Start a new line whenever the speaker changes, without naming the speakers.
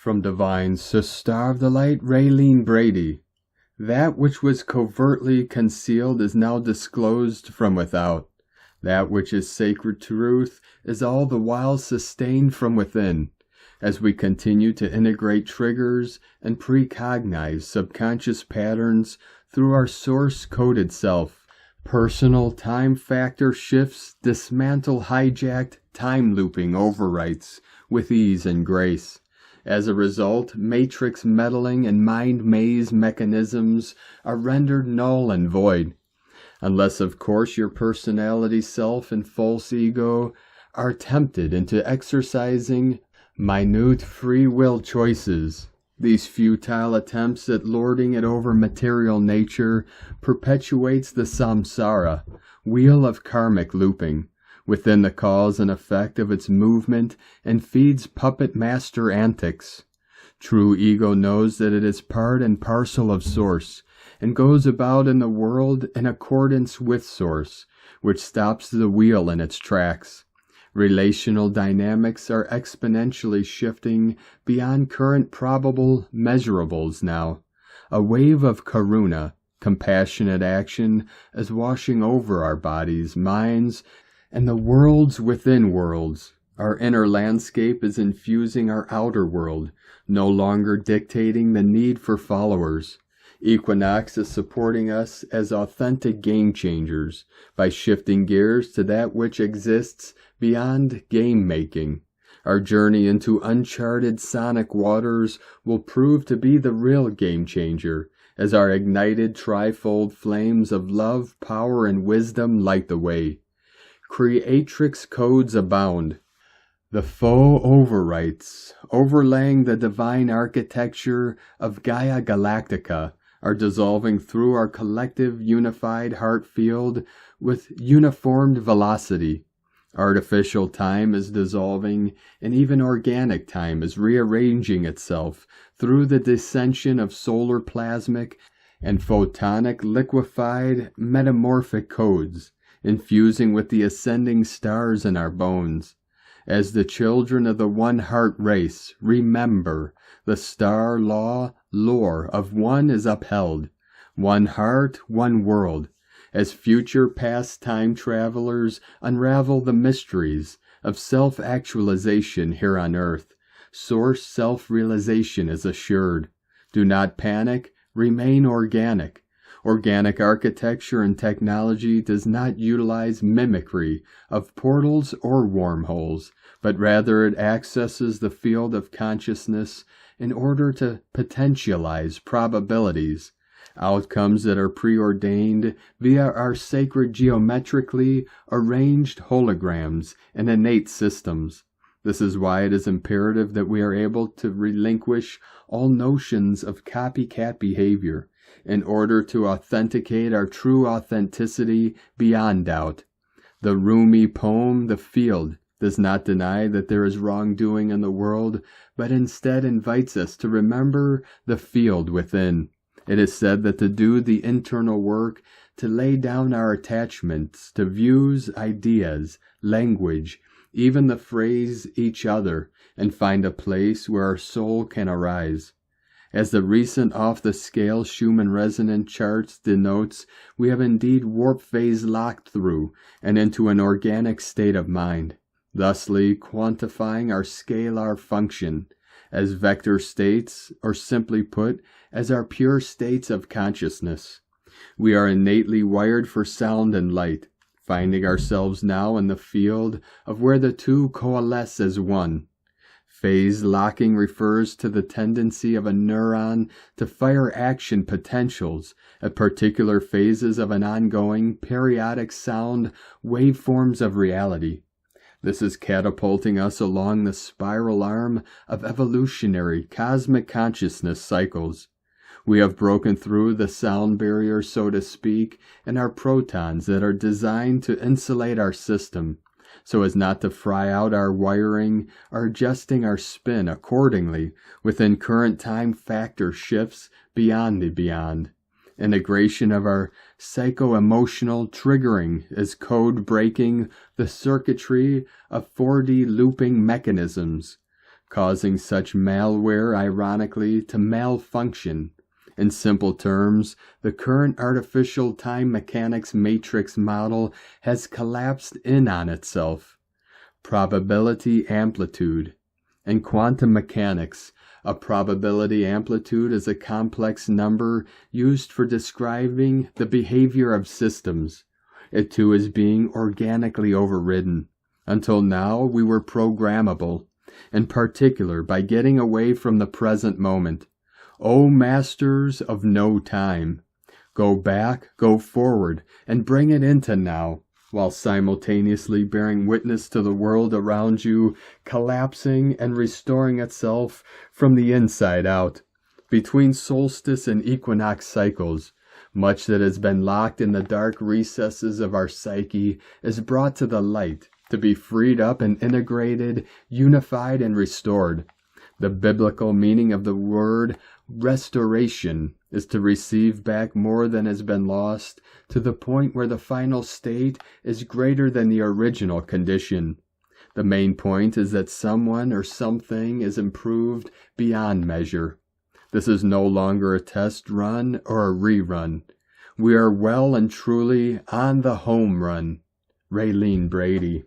From divines to starve the light, Raeline Brady. That which was covertly concealed is now disclosed from without. That which is sacred truth is all the while sustained from within, as we continue to integrate triggers and precognize subconscious patterns through our source-coded self. Personal time factor shifts dismantle hijacked time-looping overwrites with ease and grace. As a result, matrix meddling and mind maze mechanisms are rendered null and void. Unless, of course, your personality self and false ego are tempted into exercising minute free will choices. These futile attempts at lording it over material nature perpetuates the samsara, wheel of karmic looping, within the cause and effect of its movement and feeds puppet master antics. True ego knows that it is part and parcel of Source, and goes about in the world in accordance with Source, which stops the wheel in its tracks. Relational dynamics are exponentially shifting beyond current probable measurables now. A wave of karuna, compassionate action, is washing over our bodies, minds, and the worlds within worlds. Our inner landscape is infusing our outer world, no longer dictating the need for followers. Equinox is supporting us as authentic game changers by shifting gears to that which exists beyond game making. Our journey into uncharted sonic waters will prove to be the real game changer, as our ignited trifold flames of love, power, and wisdom light the way. Creatrix codes abound. The faux overwrites, overlaying the divine architecture of Gaia Galactica, are dissolving through our collective unified heart field with uniformed velocity. Artificial time is dissolving, and even organic time is rearranging itself through the dissension of solar plasmic and photonic liquefied metamorphic codes, infusing with the ascending stars in our bones. As the children of the one heart race, remember, the star law lore of one is upheld. One heart, one world. As future past time travelers unravel the mysteries of self-actualization here on earth, source self-realization is assured. Do not panic, remain organic. Organic architecture and technology does not utilize mimicry of portals or wormholes, but rather it accesses the field of consciousness in order to potentialize probabilities, outcomes that are preordained via our sacred geometrically arranged holograms and innate systems. This is why it is imperative that we are able to relinquish all notions of copycat behavior, in order to authenticate our true authenticity beyond doubt. The Rumi poem, The Field, does not deny that there is wrongdoing in the world, but instead invites us to remember the field within. It is said that to do the internal work, to lay down our attachments to views, ideas, language, even the phrase each other, and find a place where our soul can arise. As the recent off-the-scale Schumann resonant charts denotes, we have indeed warp phase locked through and into an organic state of mind, thusly quantifying our scalar function as vector states, or simply put, as our pure states of consciousness. We are innately wired for sound and light, finding ourselves now in the field of where the two coalesce as one. Phase locking refers to the tendency of a neuron to fire action potentials at particular phases of an ongoing, periodic sound waveforms of reality. This is catapulting us along the spiral arm of evolutionary cosmic consciousness cycles. We have broken through the sound barrier, so to speak, and our protons that are designed to insulate our system, so as not to fry out our wiring, are adjusting our spin accordingly within current time factor shifts beyond the beyond. Integration of our psycho-emotional triggering is code breaking the circuitry of 4D looping mechanisms. causing such malware, ironically, to malfunction. In simple terms, the current artificial time mechanics matrix model has collapsed in on itself. Probability amplitude. In quantum mechanics, a probability amplitude is a complex number used for describing the behavior of systems. It too is being organically overridden. Until now, we were programmable, in particular by getting away from the present moment. O masters of no time, go back, go forward, and bring it into now, while simultaneously bearing witness to the world around you collapsing and restoring itself from the inside out. Between solstice and equinox cycles, much that has been locked in the dark recesses of our psyche is brought to the light to be freed up and integrated, unified and restored. The biblical meaning of the word restoration is to receive back more than has been lost, to the point where the final state is greater than the original condition. The main point is that someone or something is improved beyond measure. This is no longer a test run or a rerun. We are well and truly on the home run. Raeline Brady.